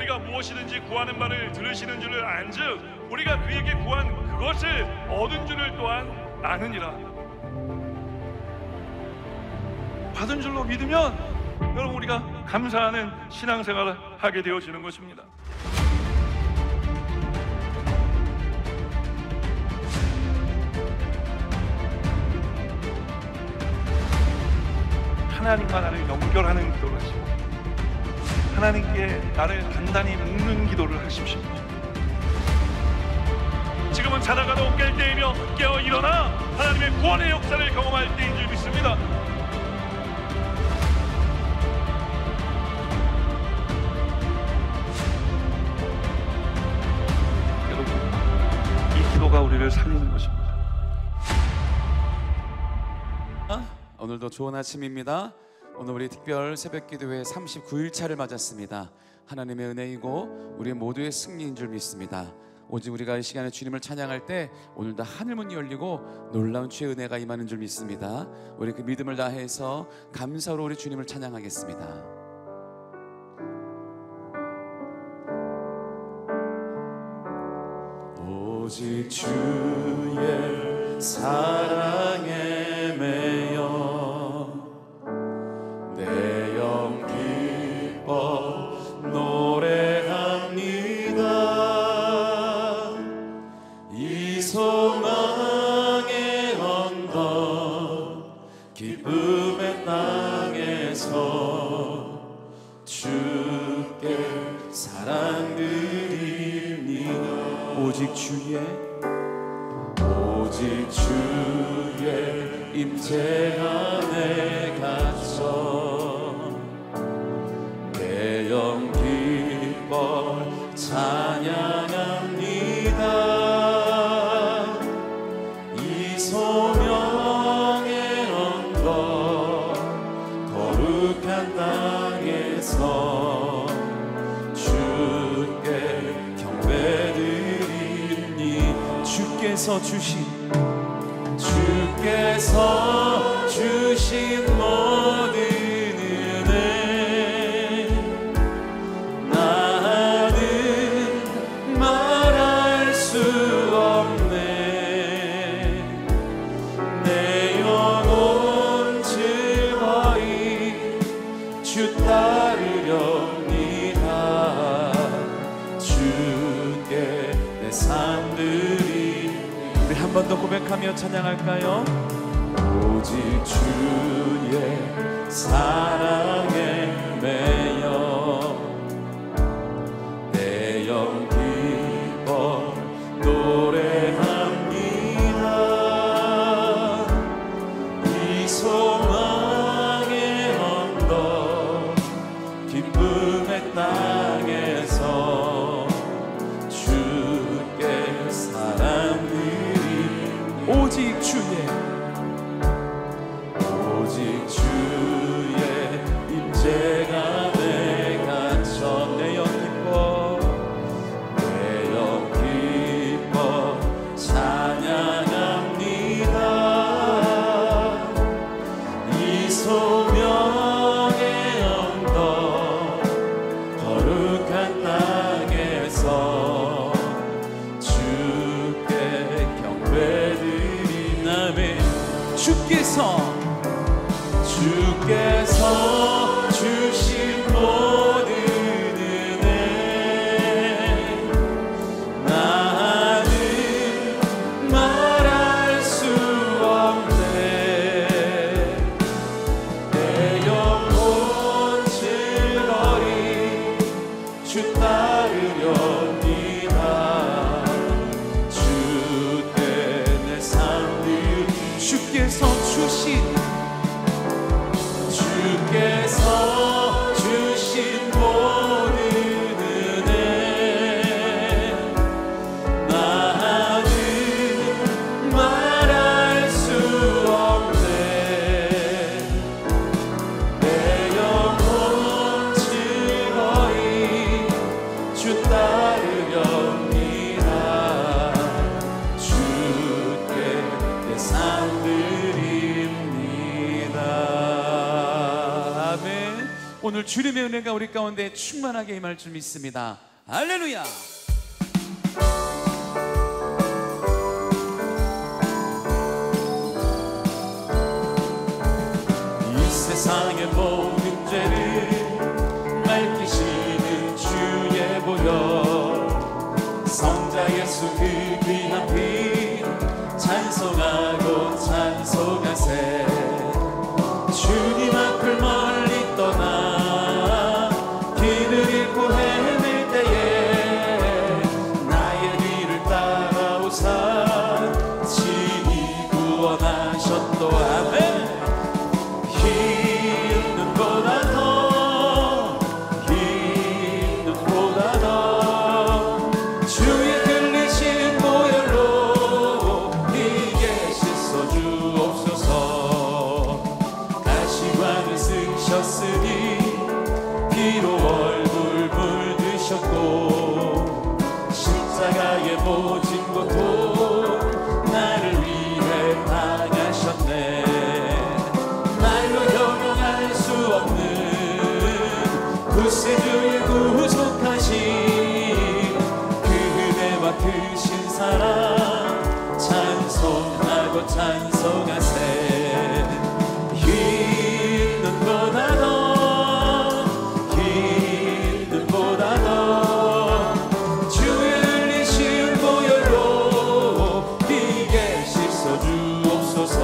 우리가 무엇이든지 구하는 바를 들으시는 줄을 안즉 우리가 그에게 구한 그것을 얻은 줄을 또한 아느니라. 받은 줄로 믿으면 여러분 우리가 감사하는 신앙생활을 하게 되어지는 것입니다. 하나님과 나를 연결하는 기도를 하시고 하나님께 나를 단단히 묶는 기도를 하십시오. 지금은 자다가도 깰 때이며 깨어 일어나 하나님의 구원의 역사를 경험할 때인 줄 믿습니다. 여러분, 이 기도가 우리를 살리는 것입니다. 오늘도 좋은 아침입니다. 오늘 우리 특별 새벽기도회 39일차를 맞았습니다. 하나님의 은혜이고 우리 모두의 승리인 줄 믿습니다. 오직 우리가 이 시간에 주님을 찬양할 때 오늘도 하늘문이 열리고 놀라운 주의 은혜가 임하는 줄 믿습니다. 우리 그 믿음을 다해서 감사로 우리 주님을 찬양하겠습니다. 오직 주의 사랑에 매여 내 영 기뻐 노래합니다. 이 소망의 언덕 기쁨의 땅에서 주께 사랑드립니다. 오직 주의 임재 안에 갇혀 내 영 기뻐 찬양합니다. 이 소명의 언덕 거룩한 땅에서 주께 경배드리니 주께서 주신 모든 은혜 나는 말할 수 없네. 내 영혼 즐거이 주 따르렵니다. 주께 내 삶 드리. 우리 한 번 더 고백하며 찬양할까요? 오직 주의 사랑에 매여 내 영 기뻐 노래합니다. 이 소망의 언덕 기쁨의 땅에서 주께 사랑드리. 오직 주의 임재가 내 갇혀 내 영 기뻐 찬양합니다. 이 소명의 언덕 거룩한 땅에서 주께 경배드리나매. 주께서 주신 모든 은혜 나는 말할 수 없네. 내 영혼 즐거이 주 따르렵니다. 주께 내 삶을 주께서 주신 주께 오늘 주님의 은혜가 우리 가운데 충만하게 임할 줄 믿습니다. 할렐루야. 이 세상의 모든 죄를 맑히시는 주의 보혈, 성자 예수 그 귀한 피 찬송하고 찬송하세. 주님 앞을 멀리 떠나 길을 잃고 헤맬 때에 나의 뒤를 따라오사 친히 구원하셨도다. 힘든 보다 더 주의 흘리신 보혈로 이게 씻어 주옵소서. 가시관을 쓰셨으니 피로 얼굴 물드셨고 십자가의 모진 고통 나를 위해 당하셨네. 말로 형용할 수 없는 구세주의 구속하신 그 은혜와 크신 사랑 찬송하고 찬송하세. 힘든 보다 더 주의 흘리신 보혈로 이게 씻어 주옵소서.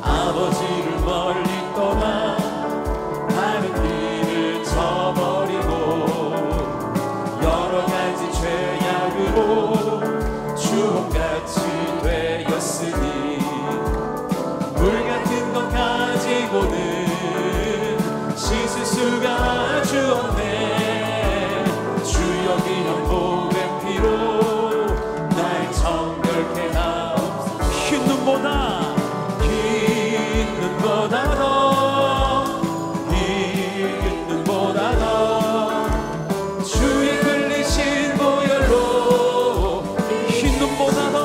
아버지를 멀리 떠나 다른 길을 저버리고 여러 가지 죄악으로 주홍같이 되었으니 물 같은 것 가지고는 씻을 수가 주 없네. 주여 귀한 보배 피로 날 정결케 하옵소서. 흰 눈보다 더 주의 흘리신 보혈로 흰 눈보다 더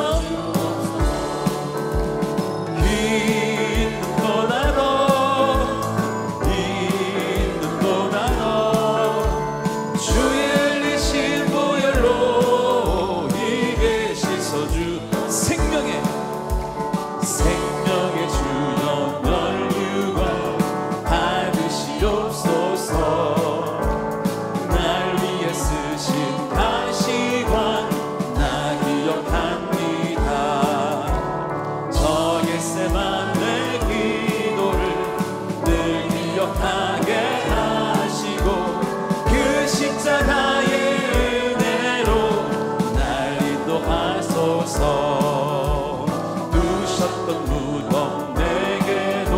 주의 흘리신 보혈로 이게 씻어주. 생명의 주여 널 유관 받으시옵소서. 날 위해 쓰신 가시관 나 기억합니다. 저 겟세마네 기도를 늘 기억하게 하시고 그 십자가의 은혜로 날 인도하소서. 누셨던 무덤 내게도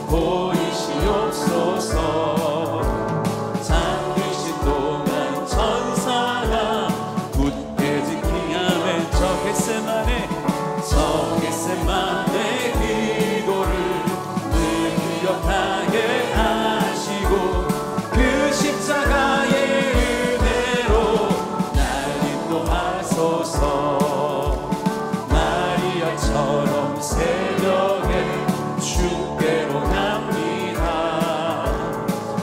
보이시옵소서. 잠드신 동안 천사가 굳게 지키하며 저 겟세마네 기도를 늘 기억하게 하시고 그 십자가의 은혜로 날 인도하소서. 마리아처럼 새벽에 주께로 갑니다.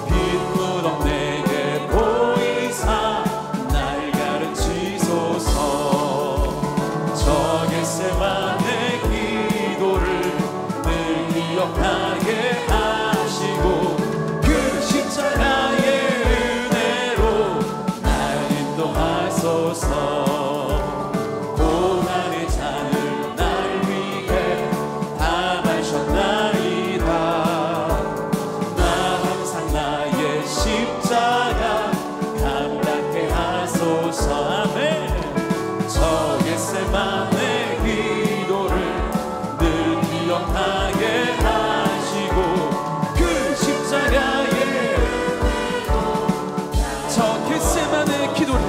빈무덤 내게 보이사 날 가르치소서. 저 겟세마네 기도를 늘 기억하게 하시고 그 십자가의 은혜로 날 인도하소서. 고난의 잔을 날 위해 다 마셨나이다. 나 항상 나의 십자가 감당케 하소서. 아멘. 저 겟세마네 기도를 늘 기억하게 하시고 그 십자가의 저 겟세마네 기도를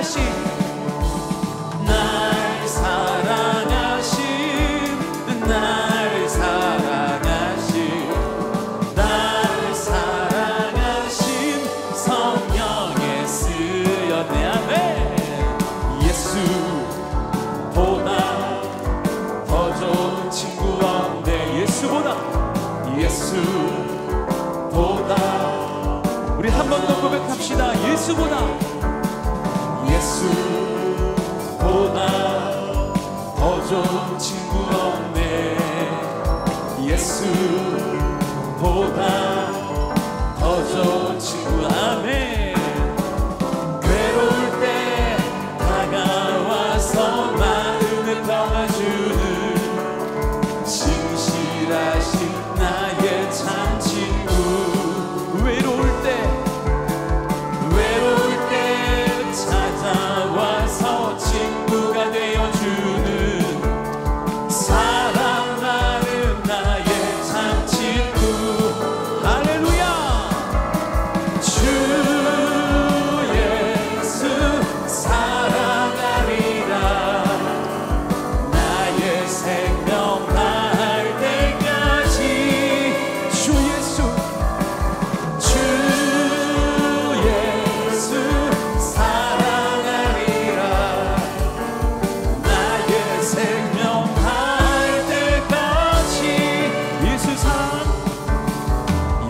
사랑하신 날 사랑하신 날 사랑하신 날 사랑하신 성령에 쓰였네. 아멘. 예수보다 더 좋은 친구 없네. 예수보다 우리 한 번 더 고백합시다. 예수보다 더 좋은 친구 없네. 예수보다 더 좋은 친구. 아멘. 괴로울 때 다가와서 마음을 평화주는 진실하신 나의 참 친구. 외로울 때 찾아와서 친구가 되어주는 사랑 많은 나의 참 친구. 할렐루야. 주 예수 사랑하리라. 나의 생명 다할 때까지 주 예수 사랑하리라. 나의 생명 다할 때까지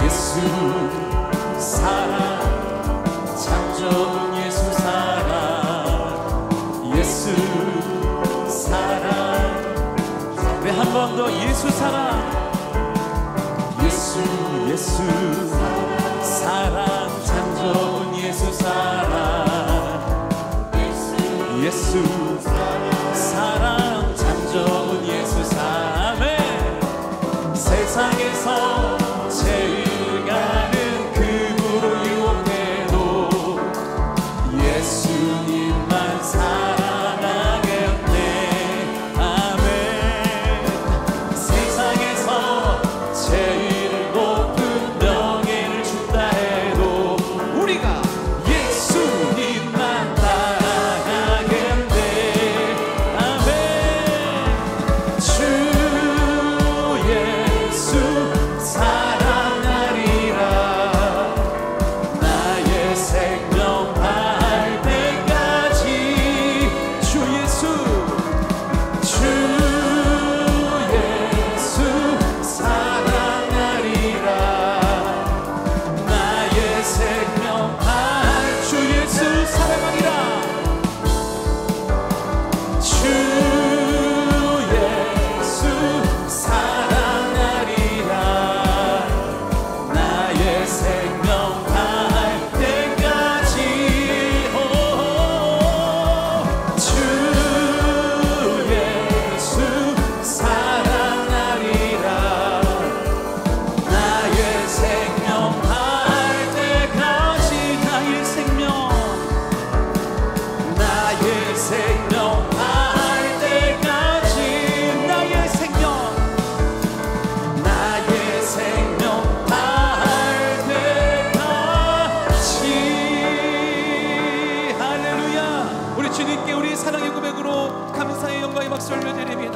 예수 사랑 참 좋은 예수 사랑. 예수 사랑. 네, 한 번 더 예수 사랑. 예수 사랑 참 좋은 예수 사랑. 예수 사랑 참 좋은 예수 사랑. 세상에서 제일 가는 그분으로 유혹돼도 예수님만 사랑하겠네. 아멘. 세상에서 제일 높은 명예를 준다 해도 우리가 예수님만 따라가겠네. 아멘. 주 예수 사랑하리라. 나의 생명 다할 때까지 주 예수 사랑하리라. 나의 생명 다할 주 예수 사랑하리라. 주 예수 사랑하리라. 나의 생명 다할 때까지 주 예수 사랑하리라. 나의 생명 다할 때까지 나의 생명 다할 때까지 나의 생명 다할 때까지. 할렐루야. 우리 주님께 우리 사랑의 고백으로 감사의 영광의 박수 올려드립니다.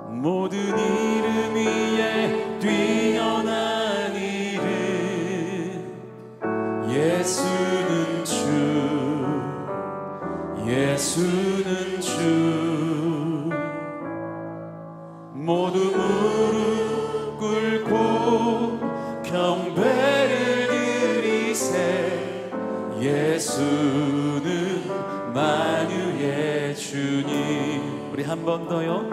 모든 이름 위에 뛰어난 이름 예수는 주. 예수는 주. 모두 무릎 꿇고 경배를 드리세. 예수는 만유의 주님. 우리 한 번 더요.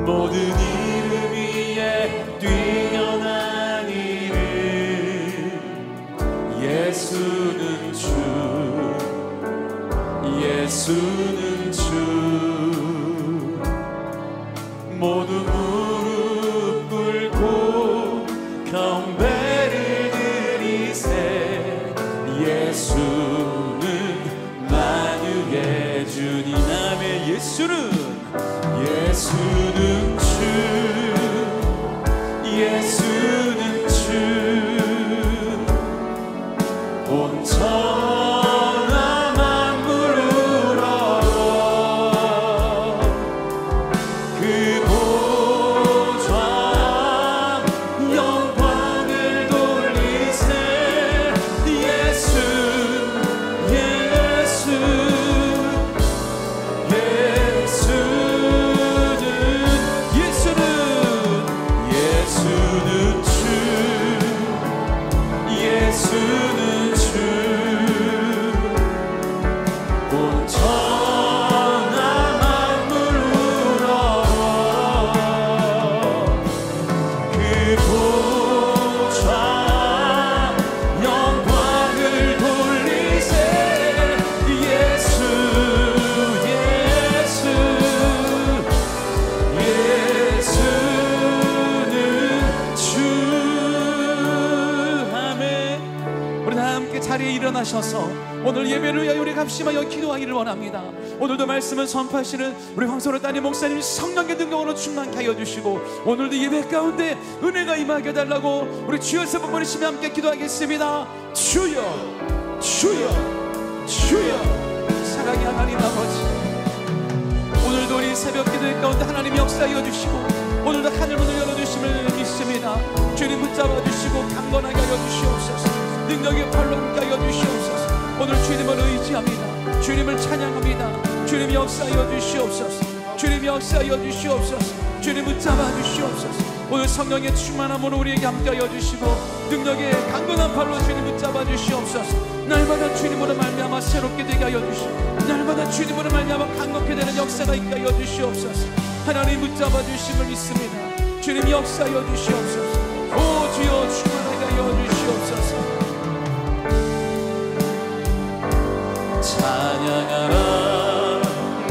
모든 이름 위에 뛰어난 이름 예수는 주. 예수는 주. 모두 무릎 꿇고 경배를 드리세. 예수는 만유의 주님. 아멘. 예수는 주. 예수 예수는 주 온 천하 만물 우러러 그 보좌 영광을 돌리세 예수 예수는 주 온 천하 만물 우러러 그 보좌 영광을 돌리세 예수는 주. 아멘. 우리 다 함께 자리에 일어나셔서 오늘 예배를 위하여 우리 합심하여 기도하기를 원합니다. 오늘도 말씀을 선포하시는 우리 황소로 따님 목사님 성령의 능력으로 충만케 하여 주시고 오늘도 예배 가운데 은혜가 임하게 해달라고 우리 주여서 부모님이 함께 기도하겠습니다. 주여 주여 주여. 사랑의 하나님 아버지, 오늘도 우리 새벽 기도회 가운데 하나님 역사하여 주시고 오늘도 하늘 문을 열어주심을 믿습니다. 주님 붙잡아 주시고 강건하게 하여 주시옵소서. 능력의 팔로 함께 하여 주시옵소서. 오늘 주님을 의지합니다. 주님을 찬양합니다. 주님 역사하여 주시옵소서. 주님 역사하여 주시옵소서. 주님 붙잡아 주시옵소서. 오늘 성령의 충만함으로 우리에게 함께하여 주시고 능력의 강건한 팔로 주님 붙잡아 주시옵소서. 날마다 주님으로 말미암아 새롭게 되게 하여 주시고 날마다 주님으로 말미암아 강건케 되는 역사가 있게 하여 주시옵소서. 하나님 붙잡아 주심을 믿습니다. 주님 역사하여 주시옵소서. 오 주여 충만하게 하여 주시옵소서. 찬양하라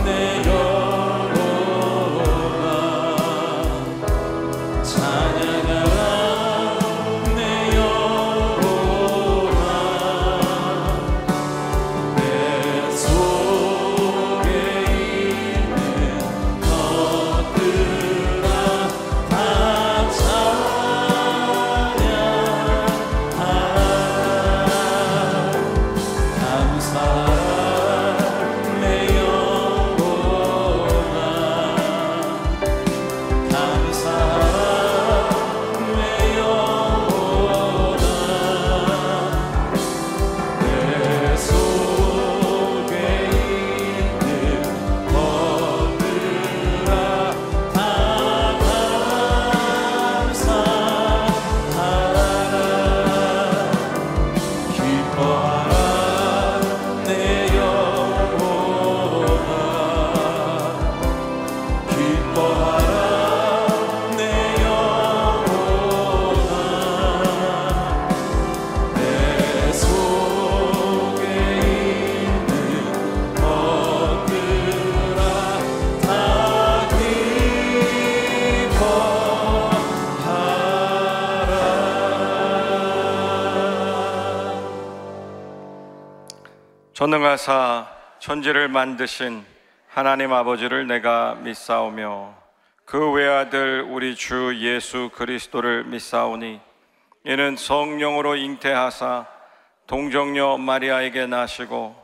내 영혼아 찬양하라 내 영혼아 내 속에 있는 것들아 다 찬양하라 감사하라 전능하사 천지를 만드신 하나님 아버지를 내가 믿사오며 그 외아들 우리 주 예수 그리스도를 믿사오니 이는 성령으로 잉태하사 동정녀 마리아에게 나시고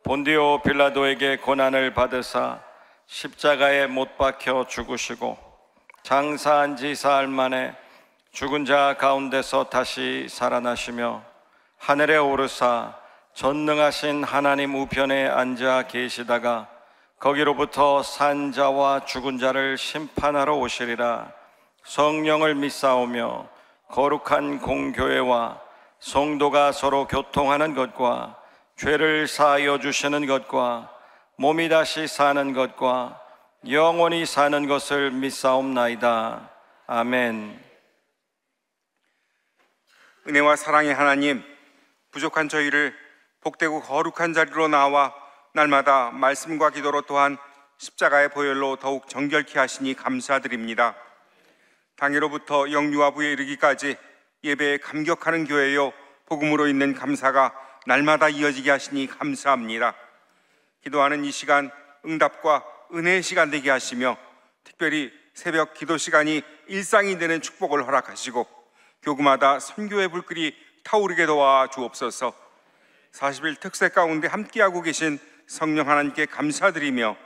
본디오 빌라도에게 고난을 받으사 십자가에 못 박혀 죽으시고 장사한 지 사흘 만에 죽은 자 가운데서 다시 살아나시며 하늘에 오르사 전능하신 하나님 우편에 앉아 계시다가 거기로부터 산 자와 죽은 자를 심판하러 오시리라. 성령을 믿사오며 거룩한 공교회와 성도가 서로 교통하는 것과 죄를 사하여 주시는 것과 몸이 다시 사는 것과 영원히 사는 것을 믿사옵나이다. 아멘. 은혜와 사랑의 하나님, 부족한 저희를 복되고 거룩한 자리로 나와 날마다 말씀과 기도로 또한 십자가의 보혈로 더욱 정결케 하시니 감사드립니다. 당일로부터 영유아부에 이르기까지 예배에 감격하는 교회요 복음으로 있는 감사가 날마다 이어지게 하시니 감사합니다. 기도하는 이 시간 응답과 은혜의 시간 되게 하시며 특별히 새벽 기도 시간이 일상이 되는 축복을 허락하시고 교구마다 선교의 불길이 타오르게 도와 주옵소서. 40일 특세 가운데 함께하고 계신 성령 하나님께 감사드리며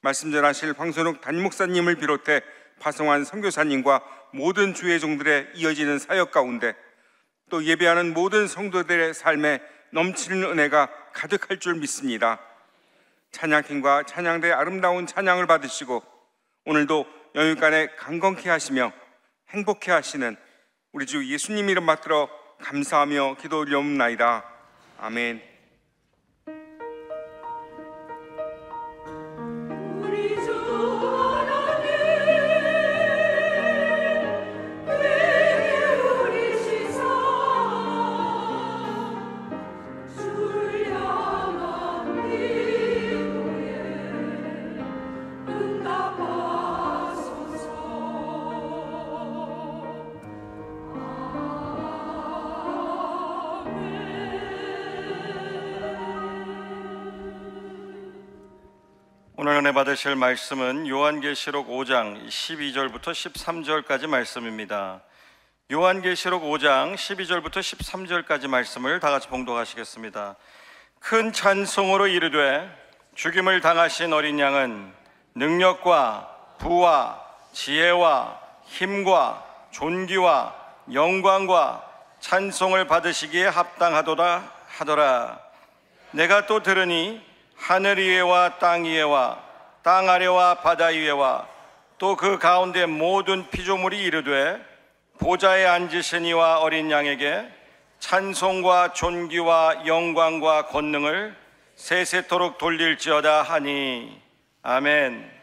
말씀 전하실 황선욱 담임목사님을 비롯해 파송한 선교사님과 모든 주의 종들의 이어지는 사역 가운데 또 예배하는 모든 성도들의 삶에 넘치는 은혜가 가득할 줄 믿습니다. 찬양팀과 찬양대의 아름다운 찬양을 받으시고 오늘도 영육간에 강건케 하시며 행복케 하시는 우리 주 예수님 이름 받들어 감사하며 기도 올려옵나이다. 아멘. 오늘 은혜 받으실 말씀은 요한계시록 5장 12절부터 13절까지 말씀입니다. 요한계시록 5장 12절부터 13절까지 말씀을 다 같이 봉독하시겠습니다. 큰 찬송으로 이르되 죽임을 당하신 어린 양은 능력과 부와 지혜와 힘과 존귀와 영광과 찬송을 받으시기에 합당하도다 하더라. 내가 또 들으니 하늘 위에와 땅 위에와 땅 아래와 바다 위에와 또 그 가운데 모든 피조물이 이르되 보좌에 앉으신 이와 어린 양에게 찬송과 존귀와 영광과 권능을 세세토록 돌릴지어다 하니 아멘.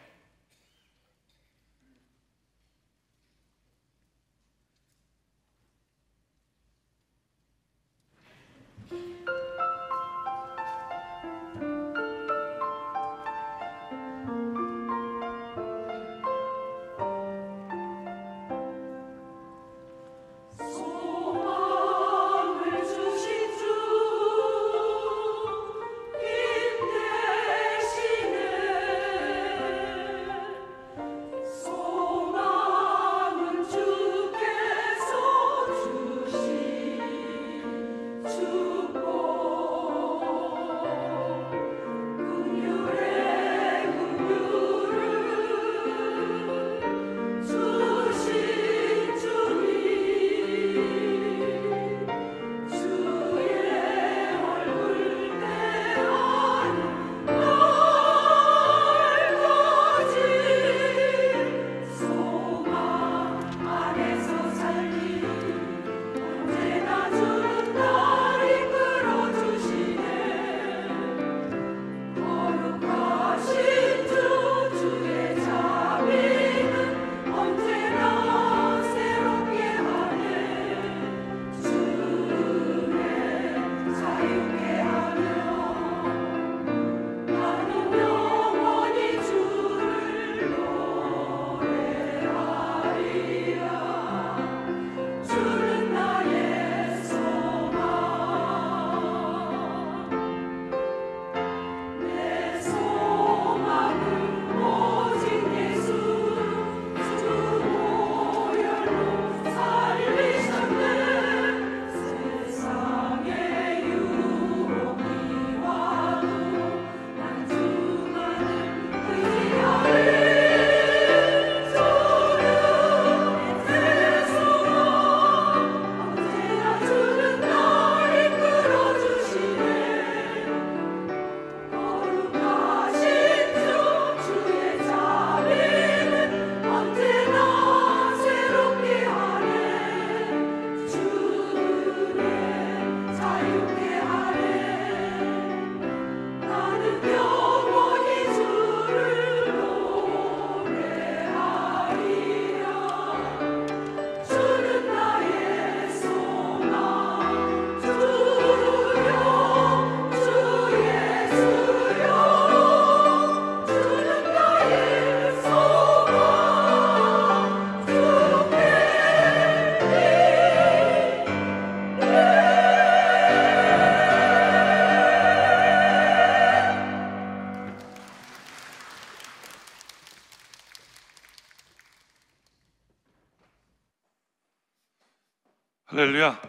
할렐루야.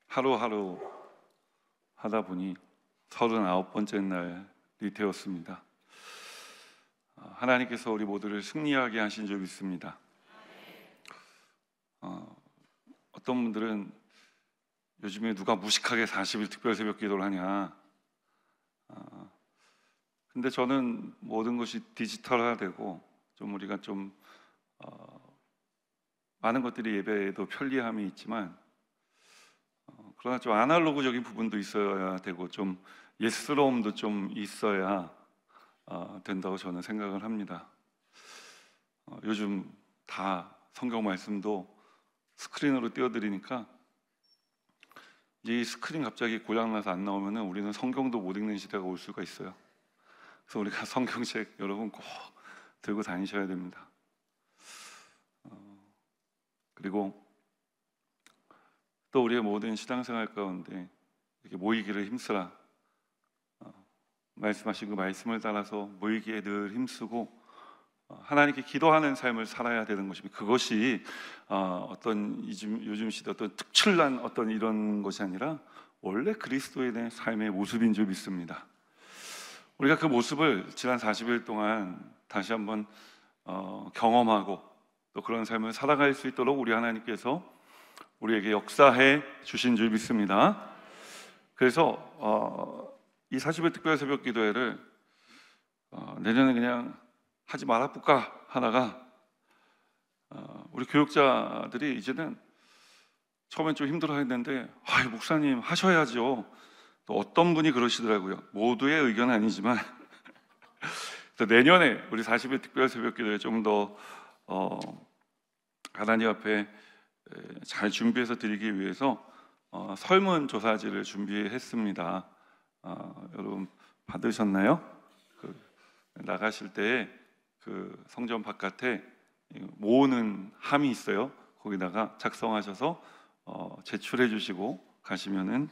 하루하루 하다 보니 39번째 날이 되었습니다. 하나님께서 우리 모두를 승리하게 하신 줄 믿습니다. 어떤 분들은 요즘에 누가 무식하게 40일 특별 새벽 기도를 하냐. 근데 저는 모든 것이 디지털화되고 좀 우리가 좀 많은 것들이 예배에도 편리함이 있지만 그러나 좀 아날로그적인 부분도 있어야 되고 좀 예스러움도 좀 있어야 된다고 저는 생각을 합니다. 요즘 다 성경 말씀도 스크린으로 띄워드리니까 이 스크린 갑자기 고장나서 안 나오면 우리는 성경도 못 읽는 시대가 올 수가 있어요. 그래서 우리가 성경책 여러분 꼭 들고 다니셔야 됩니다. 그리고 또 우리의 모든 신앙생활 가운데 이렇게 모이기를 힘쓰라. 말씀하신 그 말씀을 따라서 모이기에 늘 힘쓰고 하나님께 기도하는 삶을 살아야 되는 것입니다. 그것이 어떤 요즘 시대 어떤 특출난 어떤 이런 것이 아니라 원래 그리스도인의 삶의 모습인 줄 믿습니다. 우리가 그 모습을 지난 40일 동안 다시 한번 경험하고 또 그런 삶을 살아갈 수 있도록 우리 하나님께서 우리에게 역사해 주신 줄 믿습니다. 그래서 이 40일 특별 새벽 기도회를 내년에 그냥 하지 말아볼까 하다가 우리 교육자들이 이제는 처음엔 좀 힘들어했는데 목사님 하셔야죠. 또 어떤 분이 그러시더라고요. 모두의 의견은 아니지만 내년에 우리 40일 특별 새벽 기도회 좀 더 하나님 앞에 잘 준비해서 드리기 위해서 설문조사지를 준비했습니다. 여러분 받으셨나요? 나가실 때 그 성전 바깥에 모으는 함이 있어요. 거기다가 작성하셔서 제출해 주시고 가시면은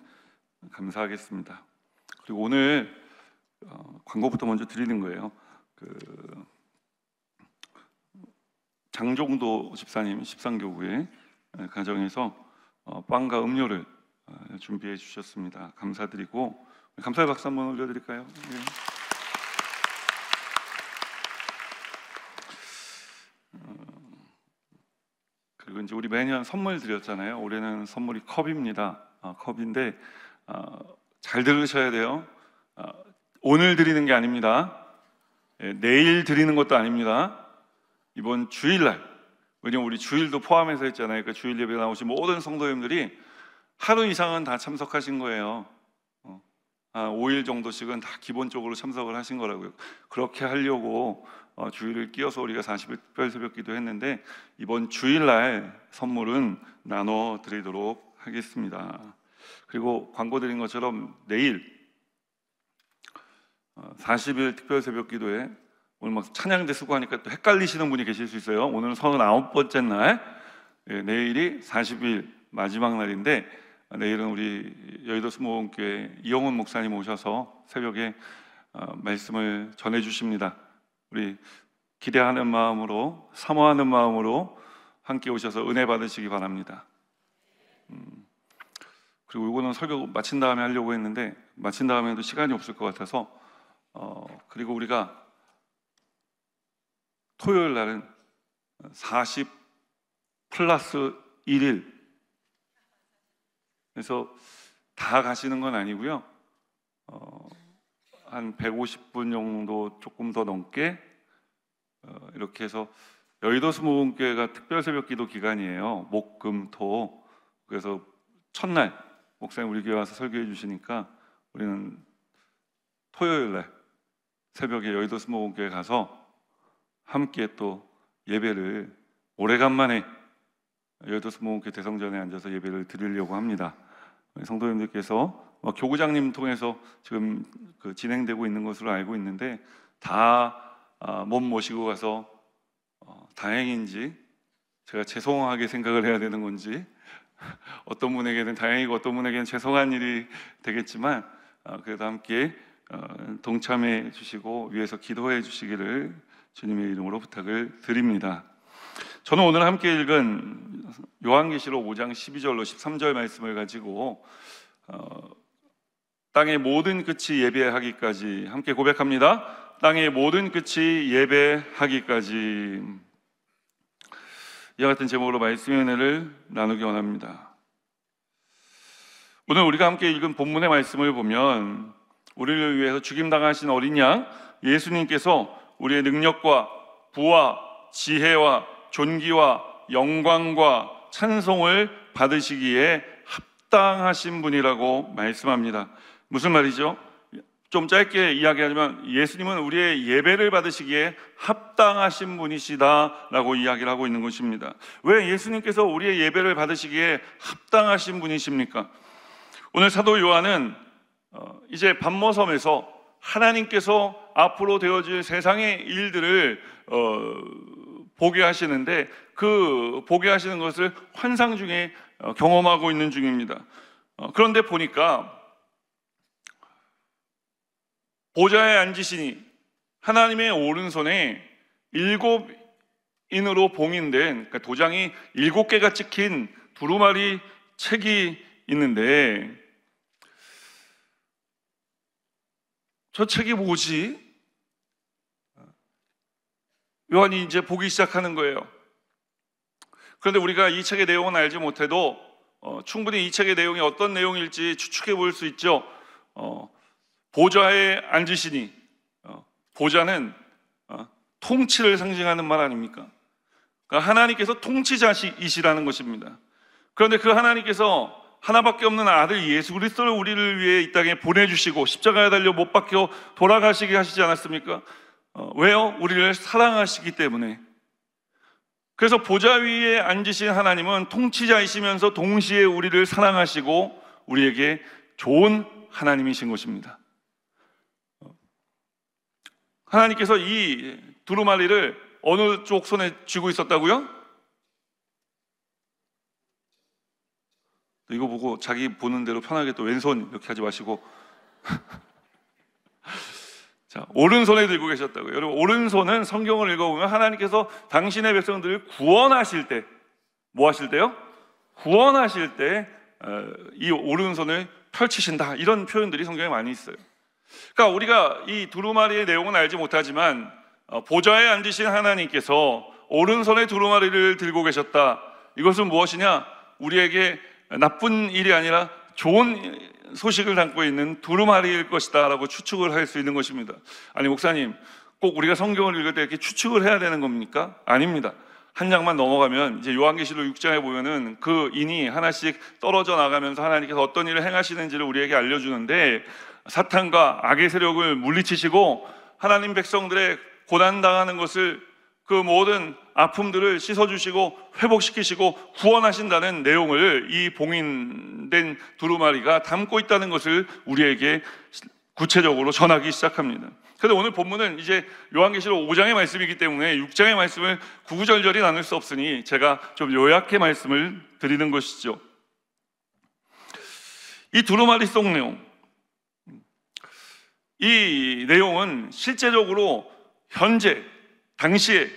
감사하겠습니다. 그리고 오늘 광고부터 먼저 드리는 거예요. 장종도 집사님 13교구의 가정에서 빵과 음료를 준비해 주셨습니다. 감사드리고 감사의 박수 한번 올려드릴까요? 네. 그리고 이제 우리 매년 선물 드렸잖아요. 올해는 선물이 컵입니다. 컵인데 잘 들으셔야 돼요. 오늘 드리는 게 아닙니다. 내일 드리는 것도 아닙니다. 이번 주일날, 왜냐면 우리 주일도 포함해서 했잖아요. 그러니까 주일 예배 나오신 모든 성도님들이 하루 이상은 다 참석하신 거예요. 5일 정도씩은 다 기본적으로 참석을 하신 거라고요. 그렇게 하려고 주일을 끼워서 우리가 40일 특별 새벽 기도 했는데 이번 주일날 선물은 나눠 드리도록 하겠습니다. 그리고 광고 드린 것처럼 내일 40일 특별 새벽 기도에 오늘 막 찬양대 수고하니까 또 헷갈리시는 분이 계실 수 있어요. 오늘은 39번째 날, 내일이 40일 마지막 날인데 내일은 우리 여의도 수목원교회 이영훈 목사님 오셔서 새벽에 말씀을 전해 주십니다. 우리 기대하는 마음으로, 사모하는 마음으로 함께 오셔서 은혜 받으시기 바랍니다. 그리고 이거는 설교 마친 다음에 하려고 했는데 마친 다음에도 시간이 없을 것 같아서 그리고 우리가 토요일 날은 40 플러스 1일, 그래서 다 가시는 건 아니고요. 한 150분 정도 조금 더 넘게 이렇게 해서 여의도 수목원교회가 특별 새벽 기도 기간이에요. 목, 금, 토. 그래서 첫날 목사님 우리 교회 와서 설교해 주시니까 우리는 토요일 날 새벽에 여의도 수목원교회 가서 함께 또 예배를 오래간만에 여의도 수목원교회 대성전에 앉아서 예배를 드리려고 합니다. 성도님들께서 교구장님 통해서 지금 진행되고 있는 것으로 알고 있는데 다 몸 모시고 가서 다행인지 제가 죄송하게 생각을 해야 되는 건지 어떤 분에게는 다행이고 어떤 분에게는 죄송한 일이 되겠지만 그래도 함께 동참해 주시고 위해서 기도해 주시기를 주님의 이름으로 부탁을 드립니다. 저는 오늘 함께 읽은 요한계시록 5장 12절로 13절 말씀을 가지고 땅의 모든 끝이 예배하기까지 함께 고백합니다. 땅의 모든 끝이 예배하기까지. 이와 같은 제목으로 말씀의 은혜를 나누기 원합니다. 오늘 우리가 함께 읽은 본문의 말씀을 보면 우리를 위해서 죽임당하신 어린 양 예수님께서 우리의 능력과 부와 지혜와 존귀와 영광과 찬송을 받으시기에 합당하신 분이라고 말씀합니다. 무슨 말이죠? 좀 짧게 이야기하자면 예수님은 우리의 예배를 받으시기에 합당하신 분이시다라고 이야기를 하고 있는 것입니다. 왜 예수님께서 우리의 예배를 받으시기에 합당하신 분이십니까? 오늘 사도 요한은 이제 밤모섬에서 하나님께서 앞으로 되어질 세상의 일들을 보게 하시는데 그 보게 하시는 것을 환상 중에 경험하고 있는 중입니다. 그런데 보니까 보좌에 앉으시니 하나님의 오른손에 7인으로 봉인된, 그러니까 도장이 7개가 찍힌 두루마리 책이 있는데 저 책이 뭐지? 요한이 이제 보기 시작하는 거예요. 그런데 우리가 이 책의 내용은 알지 못해도 충분히 이 책의 내용이 어떤 내용일지 추측해 볼 수 있죠. 보좌에 앉으시니, 보좌는 통치를 상징하는 말 아닙니까? 그러니까 하나님께서 통치자이시라는 것입니다. 그런데 그 하나님께서 하나밖에 없는 아들 예수 그리스도를 우리를 위해 이 땅에 보내주시고 십자가에 달려 못 박혀 돌아가시게 하시지 않았습니까? 왜요? 우리를 사랑하시기 때문에. 그래서 보좌 위에 앉으신 하나님은 통치자이시면서 동시에 우리를 사랑하시고 우리에게 좋은 하나님이신 것입니다. 하나님께서 이 두루마리를 어느 쪽 손에 쥐고 있었다고요? 이거 보고 자기 보는 대로 편하게 또 왼손 이렇게 하지 마시고 자, 오른손에 들고 계셨다고요. 여러분, 오른손은 성경을 읽어보면 하나님께서 당신의 백성들을 구원하실 때, 뭐 하실 때요? 구원하실 때 이 오른손을 펼치신다, 이런 표현들이 성경에 많이 있어요. 그러니까 우리가 이 두루마리의 내용은 알지 못하지만 보좌에 앉으신 하나님께서 오른손에 두루마리를 들고 계셨다. 이것은 무엇이냐? 우리에게 나쁜 일이 아니라 좋은 소식을 담고 있는 두루마리일 것이다 라고 추측을 할 수 있는 것입니다. 아니, 목사님, 꼭 우리가 성경을 읽을 때 이렇게 추측을 해야 되는 겁니까? 아닙니다. 한 장만 넘어가면 이제 요한계시록 6장에 보면은 그 인이 하나씩 떨어져 나가면서 하나님께서 어떤 일을 행하시는지를 우리에게 알려주는데, 사탄과 악의 세력을 물리치시고 하나님 백성들의 고난당하는 것을, 그 모든 아픔들을 씻어주시고 회복시키시고 구원하신다는 내용을 이 봉인된 두루마리가 담고 있다는 것을 우리에게 구체적으로 전하기 시작합니다. 그런데 오늘 본문은 이제 요한계시록 5장의 말씀이기 때문에 6장의 말씀을 구구절절히 나눌 수 없으니 제가 좀 요약해 말씀을 드리는 것이죠. 이 두루마리 속 내용, 이 내용은 실제적으로 현재 당시에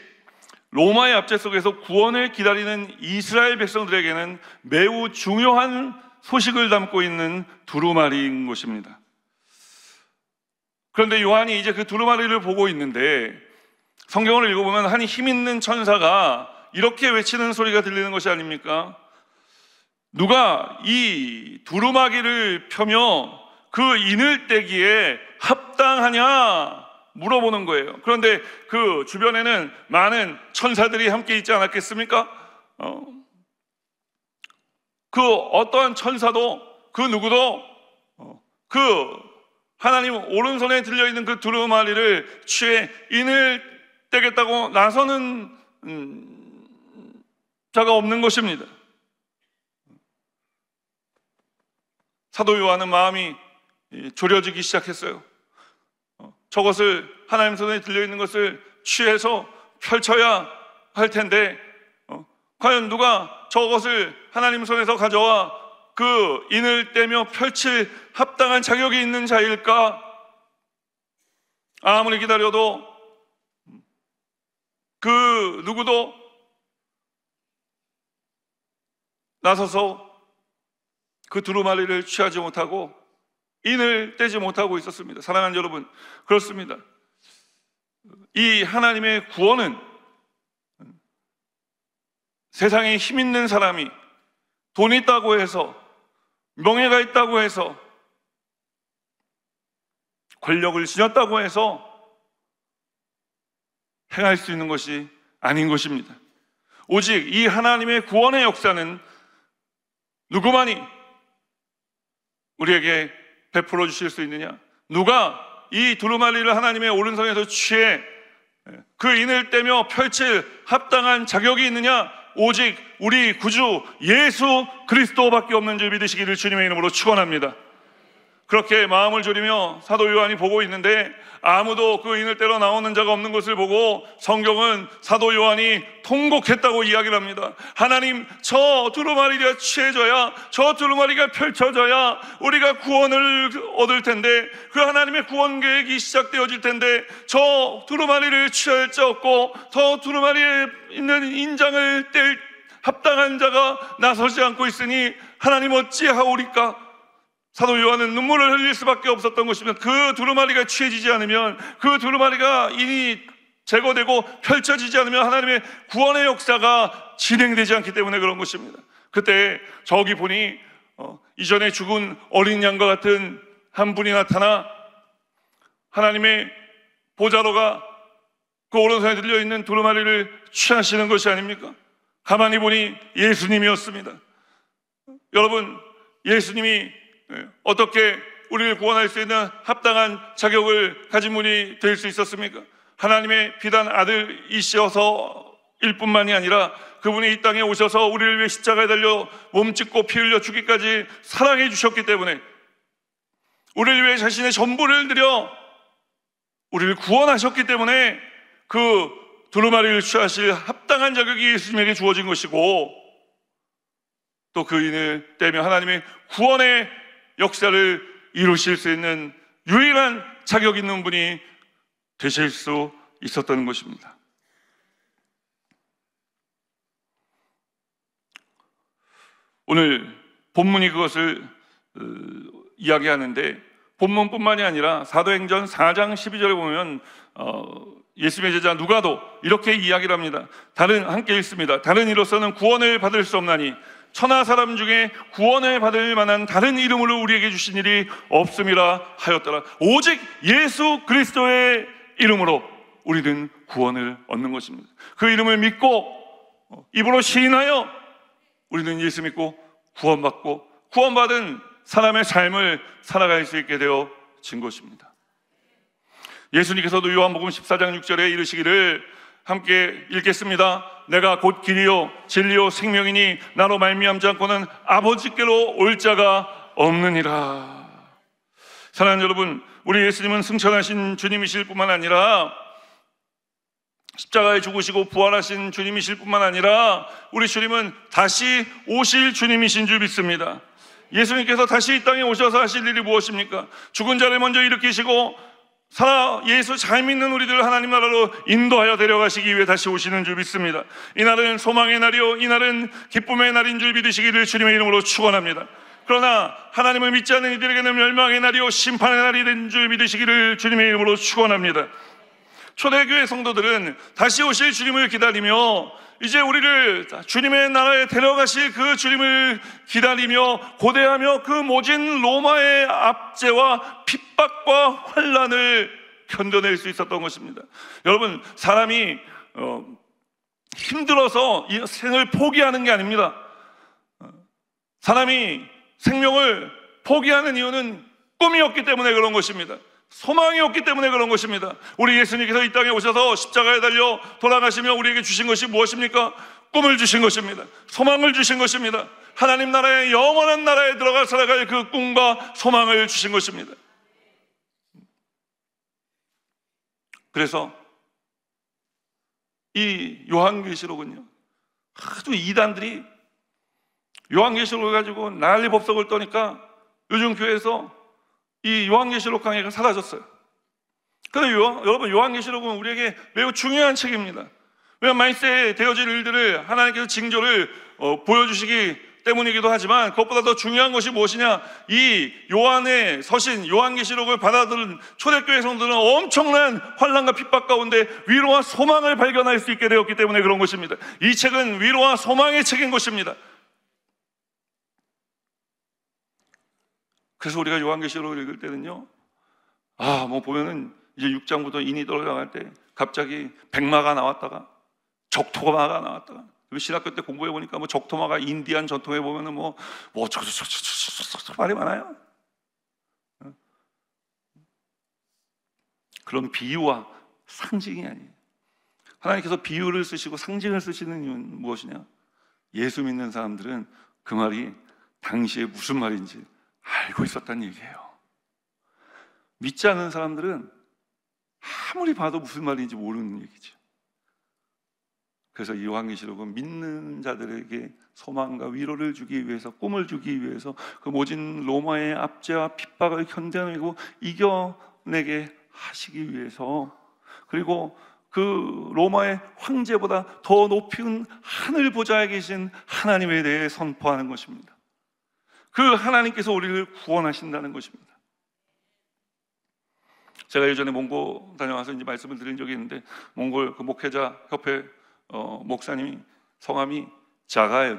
로마의 압제 속에서 구원을 기다리는 이스라엘 백성들에게는 매우 중요한 소식을 담고 있는 두루마리인 것입니다. 그런데 요한이 이제 그 두루마리를 보고 있는데 성경을 읽어보면 한 힘 있는 천사가 이렇게 외치는 소리가 들리는 것이 아닙니까? 누가 이 두루마기를 펴며 그 인을 떼기에 합당하냐 물어보는 거예요. 그런데 그 주변에는 많은 천사들이 함께 있지 않았겠습니까? 그 어떠한 천사도, 그 누구도 그 하나님 오른손에 들려있는 그 두루마리를 취해 인을 떼겠다고 나서는 자가 없는 것입니다. 사도 요한은 마음이 졸여지기 시작했어요. 저것을, 하나님 손에 들려있는 것을 취해서 펼쳐야 할 텐데 과연 누가 저것을 하나님 손에서 가져와 그 인을 떼며 펼칠 합당한 자격이 있는 자일까? 아무리 기다려도 그 누구도 나서서 그 두루마리를 취하지 못하고 인을 떼지 못하고 있었습니다. 사랑하는 여러분, 그렇습니다. 이 하나님의 구원은 세상에 힘 있는 사람이 돈이 있다고 해서, 명예가 있다고 해서, 권력을 지녔다고 해서 행할 수 있는 것이 아닌 것입니다. 오직 이 하나님의 구원의 역사는 누구만이 우리에게 베풀어 주실 수 있느냐? 누가 이 두루마리를 하나님의 오른손에서 취해 그 인을 떼며 펼칠 합당한 자격이 있느냐? 오직 우리 구주 예수 그리스도밖에 없는 줄 믿으시기를 주님의 이름으로 축원합니다. 그렇게 마음을 졸이며 사도 요한이 보고 있는데 아무도 그 인을 떼러 나오는 자가 없는 것을 보고 성경은 사도 요한이 통곡했다고 이야기를 합니다. 하나님, 저 두루마리가 취해져야, 저 두루마리가 펼쳐져야 우리가 구원을 얻을 텐데, 그 하나님의 구원 계획이 시작되어질 텐데 저 두루마리를 취할 자 없고 저 두루마리에 있는 인장을 뗄 합당한 자가 나서지 않고 있으니 하나님 어찌하오리까? 사도 요한은 눈물을 흘릴 수밖에 없었던 것입니다. 그 두루마리가 취해지지 않으면, 그 두루마리가 인이 제거되고 펼쳐지지 않으면 하나님의 구원의 역사가 진행되지 않기 때문에 그런 것입니다. 그때 저기 보니 이전에 죽은 어린 양과 같은 한 분이 나타나 하나님의 보좌로가 그 오른손에 들려있는 두루마리를 취하시는 것이 아닙니까? 가만히 보니 예수님이었습니다. 여러분, 예수님이 어떻게 우리를 구원할 수 있는 합당한 자격을 가진 분이 될 수 있었습니까? 하나님의 비단 아들이셔서 일 뿐만이 아니라 그분이 이 땅에 오셔서 우리를 위해 십자가에 달려 몸짓고 피 흘려 죽기까지 사랑해 주셨기 때문에, 우리를 위해 자신의 전부를 드려 우리를 구원하셨기 때문에 그 두루마리를 취하실 합당한 자격이 예수님에게 주어진 것이고, 또 그 인을 떼며 하나님의 구원의 역사를 이루실 수 있는 유일한 자격 있는 분이 되실 수 있었다는 것입니다. 오늘 본문이 그것을 이야기하는데, 본문뿐만이 아니라 사도행전 4장 12절에 보면 예수님의 제자 누가도 이렇게 이야기를 합니다. 함께 읽습니다. 다른 이로서는 구원을 받을 수 없나니 천하 사람 중에 구원을 받을 만한 다른 이름으로 우리에게 주신 일이 없음이라 하였더라. 오직 예수 그리스도의 이름으로 우리는 구원을 얻는 것입니다. 그 이름을 믿고 입으로 시인하여 우리는 예수 믿고 구원받고 구원받은 사람의 삶을 살아갈 수 있게 되어진 것입니다. 예수님께서도 요한복음 14장 6절에 이르시기를, 함께 읽겠습니다. 내가 곧 길이요 진리요 생명이니 나로 말미암지 않고는 아버지께로 올 자가 없느니라. 사랑하는 여러분, 우리 예수님은 승천하신 주님이실 뿐만 아니라 십자가에 죽으시고 부활하신 주님이실 뿐만 아니라 우리 주님은 다시 오실 주님이신 줄 믿습니다. 예수님께서 다시 이 땅에 오셔서 하실 일이 무엇입니까? 죽은 자를 먼저 일으키시고 예수 잘 믿는 우리들을 하나님 나라로 인도하여 데려가시기 위해 다시 오시는 줄 믿습니다. 이날은 소망의 날이요 이날은 기쁨의 날인 줄 믿으시기를 주님의 이름으로 축원합니다. 그러나 하나님을 믿지 않는 이들에게는 멸망의 날이요 심판의 날이 된 줄 믿으시기를 주님의 이름으로 축원합니다. 초대교회 성도들은 다시 오실 주님을 기다리며 이제 우리를 주님의 나라에 데려가실 그 주님을 기다리며 고대하며 그 모진 로마의 압제와 핍박과 환난을 견뎌낼 수 있었던 것입니다. 여러분, 사람이 힘들어서 이 생을 포기하는 게 아닙니다. 사람이 생명을 포기하는 이유는 꿈이 없기 때문에 그런 것입니다. 소망이 없기 때문에 그런 것입니다. 우리 예수님께서 이 땅에 오셔서 십자가에 달려 돌아가시며 우리에게 주신 것이 무엇입니까? 꿈을 주신 것입니다. 소망을 주신 것입니다. 하나님 나라의 영원한 나라에 들어가 살아갈 그 꿈과 소망을 주신 것입니다. 그래서 이 요한계시록은요, 아주 이단들이 요한계시록을 가지고 난리 법석을 떠니까 요즘 교회에서 이 요한계시록 강의가 사라졌어요. 그런데 여러분, 요한계시록은 우리에게 매우 중요한 책입니다. 왜냐하면 만세에 되어질 일들을 하나님께서 징조를 보여주시기 때문이기도 하지만 그것보다 더 중요한 것이 무엇이냐, 이 요한의 서신 요한계시록을 받아들은 초대교회 성도들은 엄청난 환난과 핍박 가운데 위로와 소망을 발견할 수 있게 되었기 때문에 그런 것입니다. 이 책은 위로와 소망의 책인 것입니다. 그래서 우리가 요한계시록을 읽을 때는요, 뭐 보면은 이제 6장부터 인이 떨어져갈 때 갑자기 백마가 나왔다가 적토마가 나왔다가, 신학교 때 공부해 보니까 뭐 적토마가 인디안 전통에 보면은 뭐 말이 많아요. 그런 비유와 상징이 아니에요. 하나님께서 비유를 쓰시고 상징을 쓰시는 이유는 무엇이냐? 예수 믿는 사람들은 그 말이 당시에 무슨 말인지 알고 있었다는 얘기예요. 믿지 않는 사람들은 아무리 봐도 무슨 말인지 모르는 얘기죠. 그래서 이 요한계시록은 믿는 자들에게 소망과 위로를 주기 위해서, 꿈을 주기 위해서 그 모진 로마의 압제와 핍박을 견뎌내고 이겨내게 하시기 위해서, 그리고 그 로마의 황제보다 더 높은 하늘 보좌에 계신 하나님에 대해 선포하는 것입니다. 그 하나님께서 우리를 구원하신다는 것입니다. 제가 예전에 몽골 다녀와서 이제 말씀을 드린 적이 있는데, 몽골 그 목회자 협회 목사님이 성함이 자가예요.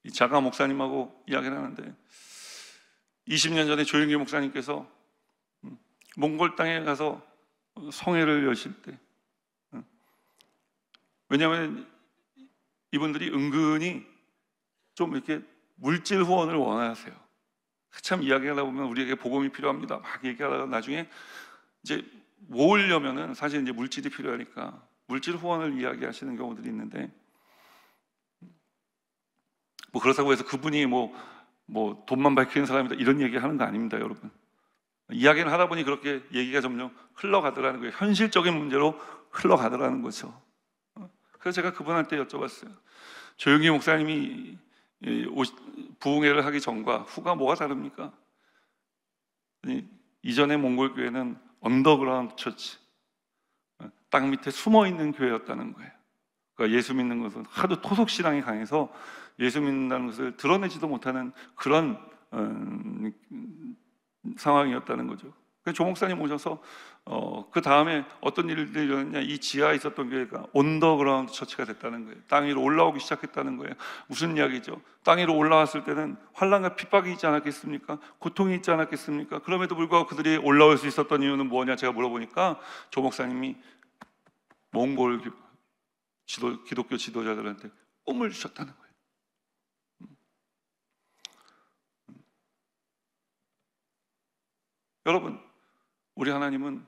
이 자가 목사님하고 이야기를 하는데, 20년 전에 조영기 목사님께서 몽골 땅에 가서 성회를 여실 때, 왜냐하면 이분들이 은근히 좀 이렇게 물질 후원을 원하세요. 참 이야기하다 보면 우리에게 복음이 필요합니다 막 얘기하다가 나중에 이제 모으려면은 사실 이제 물질이 필요하니까 물질 후원을 이야기하시는 경우들이 있는데, 뭐 그렇다고 해서 그분이 뭐 돈만 밝히는 사람이다 이런 얘기 하는 거 아닙니다, 여러분. 이야기를 하다 보니 그렇게 얘기가 점점 흘러가더라는 거예요. 현실적인 문제로 흘러가더라는 거죠. 그래서 제가 그분한테 여쭤봤어요. 조영기 목사님이 부흥회를 하기 전과 후가 뭐가 다릅니까? 이전에 몽골 교회는 언더그라운드 처치, 땅 밑에 숨어 있는 교회였다는 거예요. 그러니까 예수 믿는 것은 하도 토속 신앙이 강해서 예수 믿는다는 것을 드러내지도 못하는 그런 상황이었다는 거죠. 그래서 조 목사님 오셔서 그 다음에 어떤 일들이 일어났냐, 이 지하에 있었던 교회가 언더그라운드 처치가 됐다는 거예요. 땅 위로 올라오기 시작했다는 거예요. 무슨 이야기죠? 땅 위로 올라왔을 때는 환난과 핍박이 있지 않았겠습니까? 고통이 있지 않았겠습니까? 그럼에도 불구하고 그들이 올라올 수 있었던 이유는 뭐냐, 제가 물어보니까 조 목사님이 몽골 기독교 지도자들한테 꿈을 주셨다는 거예요. 여러분, 우리 하나님은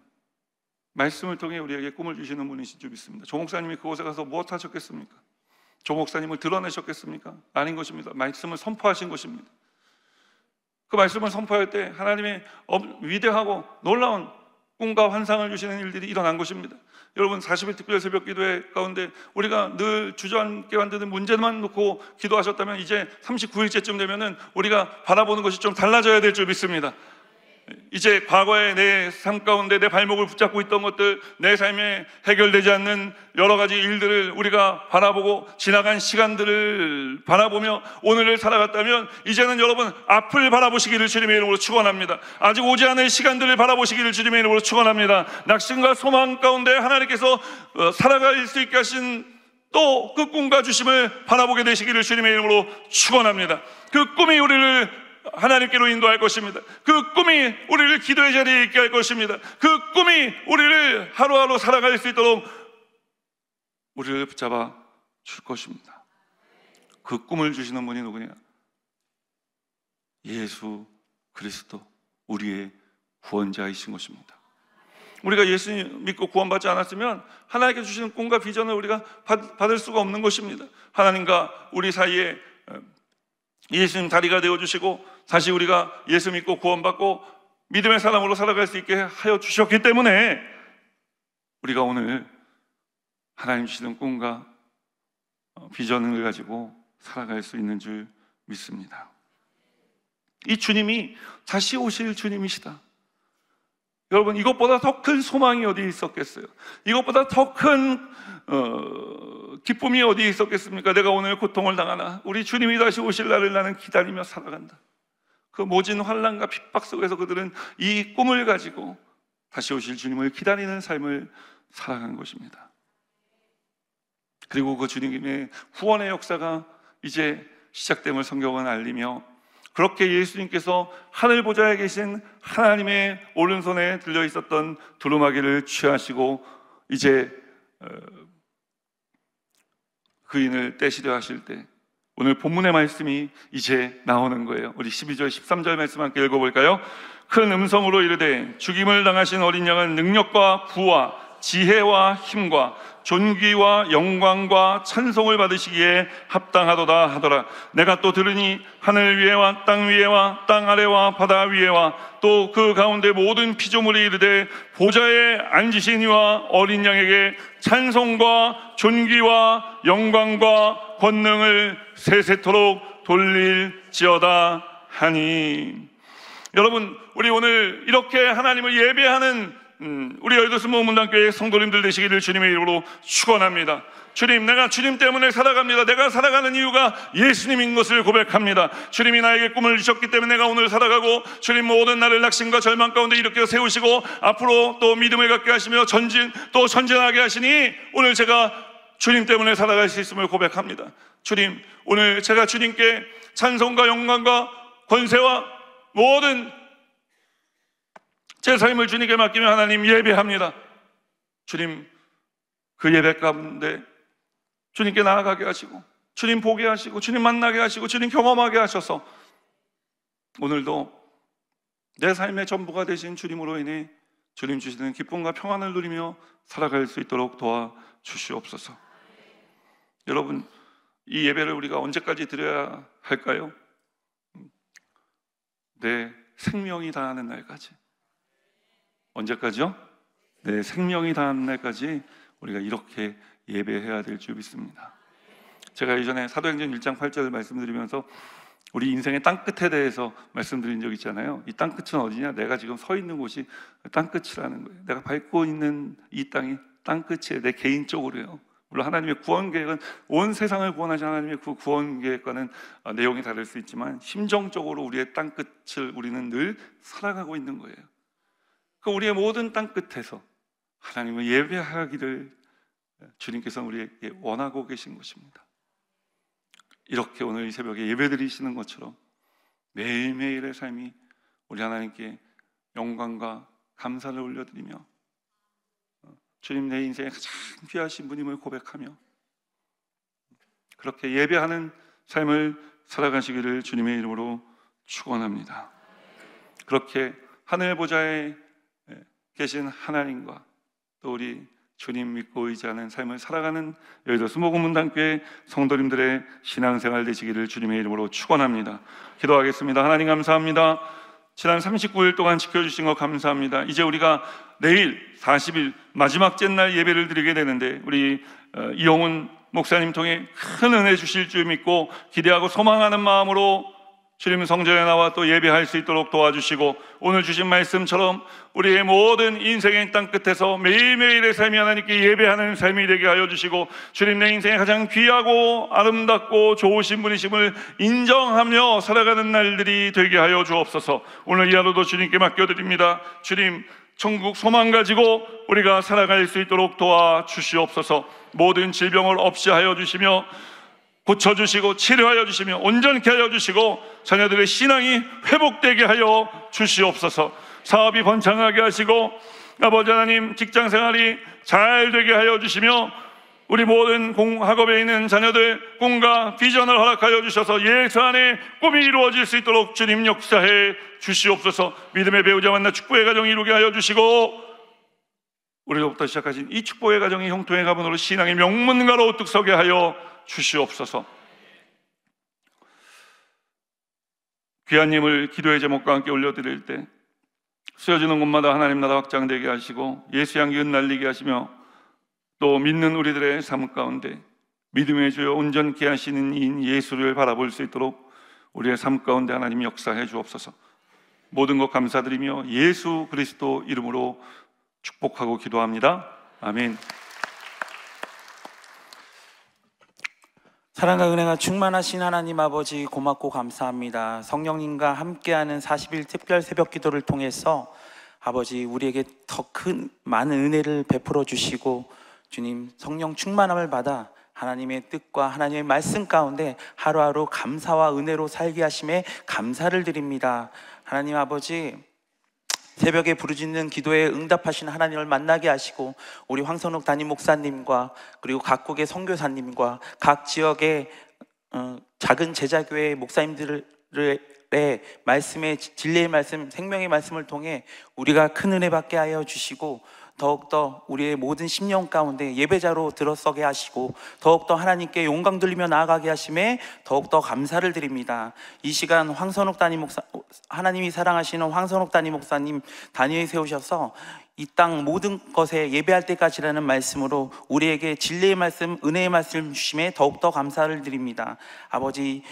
말씀을 통해 우리에게 꿈을 주시는 분이신 줄 믿습니다. 조 목사님이 그곳에 가서 무엇 하셨겠습니까? 조 목사님을 드러내셨겠습니까? 아닌 것입니다. 말씀을 선포하신 것입니다. 그 말씀을 선포할 때 하나님의 위대하고 놀라운 꿈과 환상을 주시는 일들이 일어난 것입니다. 여러분, 40일 특별 새벽 기도회 가운데 우리가 늘 주저앉게 만드는 문제만 놓고 기도하셨다면 이제 39일째쯤 되면은 우리가 바라보는 것이 좀 달라져야 될 줄 믿습니다. 이제 과거의 내 삶 가운데 내 발목을 붙잡고 있던 것들, 내 삶에 해결되지 않는 여러 가지 일들을 우리가 바라보고 지나간 시간들을 바라보며 오늘을 살아갔다면 이제는 여러분 앞을 바라보시기를 주님의 이름으로 축원합니다. 아직 오지 않을 시간들을 바라보시기를 주님의 이름으로 축원합니다. 낙심과 소망 가운데 하나님께서 살아갈 수 있게 하신 또 그 꿈과 주심을 바라보게 되시기를 주님의 이름으로 축원합니다. 그 꿈이 우리를 하나님께로 인도할 것입니다. 그 꿈이 우리를 기도의 자리에 있게 할 것입니다. 그 꿈이 우리를 하루하루 살아갈 수 있도록 우리를 붙잡아 줄 것입니다. 그 꿈을 주시는 분이 누구냐? 예수 그리스도, 우리의 구원자이신 것입니다. 우리가 예수 믿고 구원받지 않았으면 하나님께 주시는 꿈과 비전을 우리가 받을 수가 없는 것입니다. 하나님과 우리 사이에 예수님 다리가 되어주시고 다시 우리가 예수 믿고 구원받고 믿음의 사람으로 살아갈 수 있게 하여 주셨기 때문에 우리가 오늘 하나님 주시는 꿈과 비전을 가지고 살아갈 수 있는 줄 믿습니다. 이 주님이 다시 오실 주님이시다. 여러분, 이것보다 더 큰 소망이 어디에 있었겠어요? 이것보다 더 큰 기쁨이 어디에 있었겠습니까? 내가 오늘 고통을 당하나 우리 주님이 다시 오실 날을 나는 기다리며 살아간다. 그 모진 환난과 핍박 속에서 그들은 이 꿈을 가지고 다시 오실 주님을 기다리는 삶을 살아간 것입니다. 그리고 그 주님의 구원의 역사가 이제 시작됨을 성경은 알리며, 그렇게 예수님께서 하늘 보좌에 계신 하나님의 오른손에 들려 있었던 두루마기를 취하시고 이제 그인을 떼시려 하실 때 오늘 본문의 말씀이 이제 나오는 거예요. 우리 12절 13절 말씀 함께 읽어볼까요? 큰 음성으로 이르되 죽임을 당하신 어린 양은 능력과 부와 지혜와 힘과 존귀와 영광과 찬송을 받으시기에 합당하도다 하더라. 내가 또 들으니 하늘 위에와 땅 위에와 땅 아래와 바다 위에와 또 그 가운데 모든 피조물이 이르되 보좌에 앉으신 이와 어린 양에게 찬송과 존귀와 영광과 권능을 세세토록 돌릴지어다 하니. 여러분, 우리 오늘 이렇게 하나님을 예배하는 우리 여의도 스모문단교회 성도님들 되시기를 주님의 이름으로 축원합니다. 주님, 내가 주님 때문에 살아갑니다. 내가 살아가는 이유가 예수님인 것을 고백합니다. 주님이 나에게 꿈을 주셨기 때문에 내가 오늘 살아가고, 주님 모든 나를 낙심과 절망 가운데 일으켜 세우시고 앞으로 또 믿음을 갖게 하시며 또 전진하게 하시니 오늘 제가 주님 때문에 살아갈 수 있음을 고백합니다. 주님, 오늘 제가 주님께 찬송과 영광과 권세와 모든 제 삶을 주님께 맡기며 하나님 예배합니다. 주님, 그 예배 가운데 주님께 나아가게 하시고, 주님 보게 하시고, 주님 만나게 하시고, 주님 경험하게 하셔서 오늘도 내 삶의 전부가 되신 주님으로 인해 주님 주시는 기쁨과 평안을 누리며 살아갈 수 있도록 도와주시옵소서. 여러분, 이 예배를 우리가 언제까지 드려야 할까요? 내 생명이 다하는 날까지. 언제까지요? 내 생명이 다하는 날까지 우리가 이렇게 예배해야 될 줄 믿습니다. 제가 예전에 사도행전 1장 8절을 말씀드리면서 우리 인생의 땅끝에 대해서 말씀드린 적 있잖아요. 이 땅끝은 어디냐? 내가 지금 서 있는 곳이 땅끝이라는 거예요. 내가 밟고 있는 이 땅이 땅끝이에요. 내 개인적으로요. 물론 하나님의 구원 계획은 온 세상을 구원하신 하나님의 그 구원 계획과는 내용이 다를 수 있지만 심정적으로 우리의 땅끝을 우리는 늘 살아가고 있는 거예요. 그 우리의 모든 땅끝에서 하나님을 예배하기를 주님께서는 우리에게 원하고 계신 것입니다. 이렇게 오늘 이 새벽에 예배드리시는 것처럼 매일매일의 삶이 우리 하나님께 영광과 감사를 올려드리며 주님, 내 인생에 가장 귀하신 분임을 고백하며 그렇게 예배하는 삶을 살아가시기를 주님의 이름으로 축원합니다. 그렇게 하늘 보좌에 계신 하나님과 또 우리 주님 믿고 의지하는 삶을 살아가는 여의도 수목문단교회 성도님들의 신앙생활 되시기를 주님의 이름으로 축원합니다. 기도하겠습니다. 하나님 감사합니다. 지난 39일 동안 지켜주신 것 감사합니다. 이제 우리가 내일 40일 마지막 째 예배를 드리게 되는데 우리 이용훈 목사님 통해 큰 은혜 주실 줄 믿고 기대하고 소망하는 마음으로 주님 성전에 나와 또 예배할 수 있도록 도와주시고, 오늘 주신 말씀처럼 우리의 모든 인생의 땅끝에서 매일매일의 삶이 하나님께 예배하는 삶이 되게 하여 주시고, 주님 내 인생에 가장 귀하고 아름답고 좋으신 분이심을 인정하며 살아가는 날들이 되게 하여 주옵소서. 오늘 이 하루도 주님께 맡겨드립니다. 주님, 천국 소망 가지고 우리가 살아갈 수 있도록 도와주시옵소서. 모든 질병을 없이 하여 주시며 고쳐주시고 치료하여 주시며 온전케 하여 주시고 자녀들의 신앙이 회복되게 하여 주시옵소서. 사업이 번창하게 하시고 아버지 하나님 직장생활이 잘 되게 하여 주시며 우리 모든 학업에 있는 자녀들 꿈과 비전을 허락하여 주셔서 예수 안에 꿈이 이루어질 수 있도록 주님 역사해 주시옵소서. 믿음의 배우자 만나 축복의 가정 이루게 하여 주시고 우리로부터 시작하신 이 축복의 가정이 형통의 가문으로 신앙의 명문가로 우뚝 서게 하여 주시옵소서. 귀한 예물 기도의 제목과 함께 올려드릴 때 쓰여지는 곳마다 하나님 나라 확장되게 하시고 예수 향기 흩날리게 하시며 또 믿는 우리들의 삶 가운데 믿음의 주여 온전케 하시는 이인 예수를 바라볼 수 있도록 우리의 삶 가운데 하나님 역사해 주옵소서. 모든 것 감사드리며 예수 그리스도 이름으로 축복하고 기도합니다. 아멘. 사랑과 은혜가 충만하신 하나님 아버지, 고맙고 감사합니다. 성령님과 함께하는 40일 특별 새벽 기도를 통해서 아버지, 우리에게 더 큰 많은 은혜를 베풀어 주시고 주님 성령 충만함을 받아 하나님의 뜻과 하나님의 말씀 가운데 하루하루 감사와 은혜로 살게 하심에 감사를 드립니다. 하나님 아버지, 새벽에 부르짖는 기도에 응답하신 하나님을 만나게 하시고 우리 황선욱 담임 목사님과 그리고 각국의 선교사님과 각 지역의 작은 제자교회 목사님들의 말씀의 진리의 말씀, 생명의 말씀을 통해 우리가 큰 은혜 받게 하여 주시고 더욱더 우리의 모든 심령 가운데 예배자로 들어서게 하시고 더욱더 하나님께 영광 돌리며 나아가게 하심에 더욱더 감사를 드립니다. 이 시간 황선욱 담임 목사, 하나님이 사랑하시는 황선욱 담임 목사님 단위에 세우셔서 이 땅 모든 것에 예배할 때까지라는 말씀으로 우리에게 진리의 말씀, 은혜의 말씀 주심에 더욱더 감사를 드립니다. 아버지,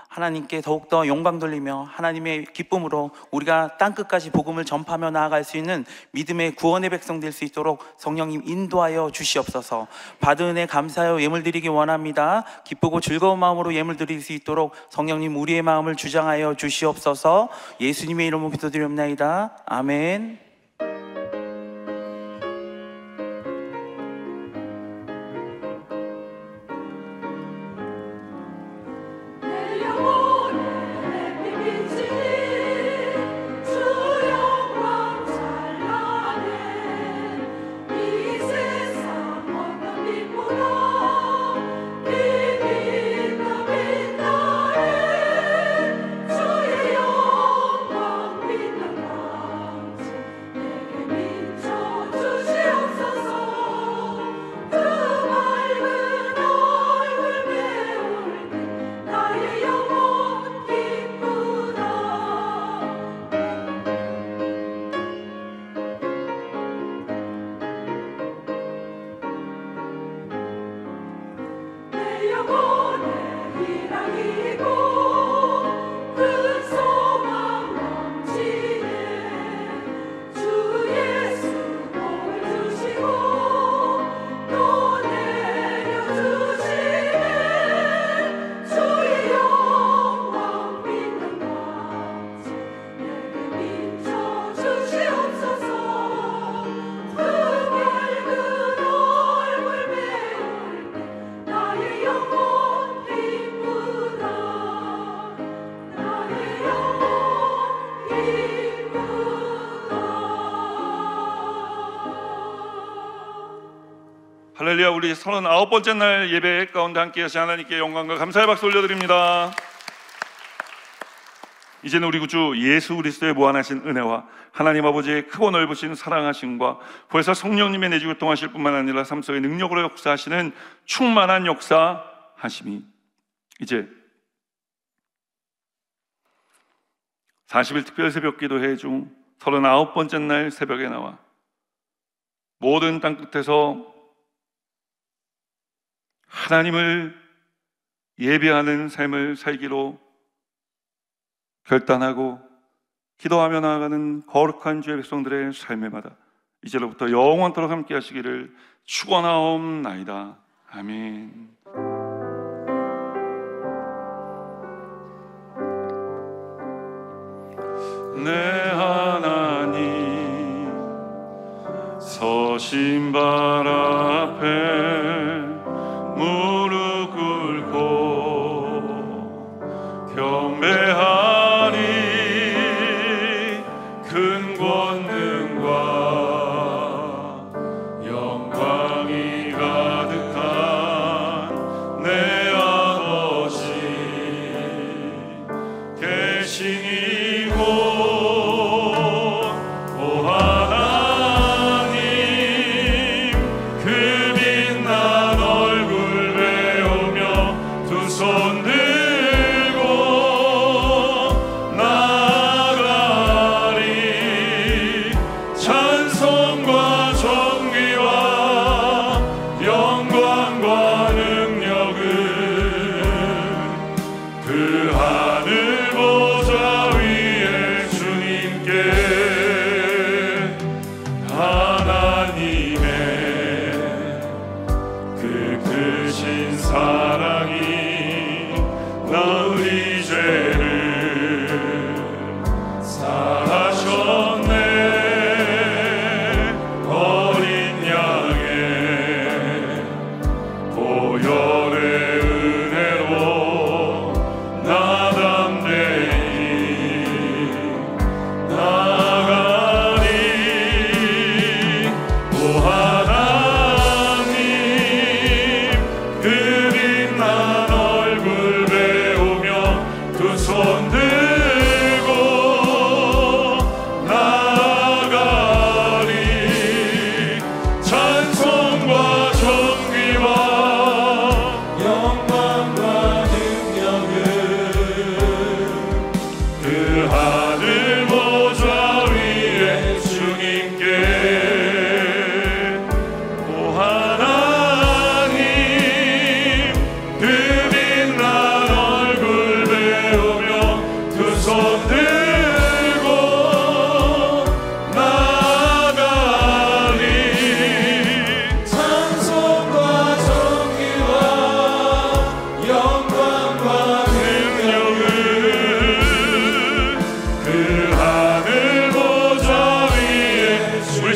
하나님께 더욱더 영광 돌리며 하나님의 기쁨으로 우리가 땅끝까지 복음을 전파하며 나아갈 수 있는 믿음의 구원의 백성 될 수 있도록 성령님 인도하여 주시옵소서. 받은 은혜 감사하여 예물 드리기 원합니다. 기쁘고 즐거운 마음으로 예물 드릴 수 있도록 성령님 우리의 마음을 주장하여 주시옵소서. 예수님의 이름으로 기도드립니다. 아멘. 할렐루야. 우리 39번째 날 예배 가운데 함께 하신 하나님께 영광과 감사의 박수 올려드립니다. 이제는 우리 구주 예수 그리스도의 무한하신 은혜와 하나님 아버지의 크고 넓으신 사랑하심과 벌써 성령님의 내주 교통하실 뿐만 아니라 삶 속의 능력으로 역사하시는 충만한 역사하심이 이제 40일 특별 새벽 기도회 중 39번째 날 새벽에 나와 모든 땅끝에서 하나님을 예배하는 삶을 살기로 결단하고 기도하며 나아가는 거룩한 주의 백성들의 삶에마다 이제로부터 영원토록 함께 하시기를 축원하옵나이다. 아멘. 내 하나님 서신 발 앞에 무릎 꿇고 경배하니 큰 권능과 영광이 가득한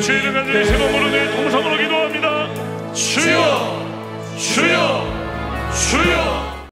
우리 주 이름 가지고 세 번 부르는 동성으로 기도합니다. 주여 주여 주여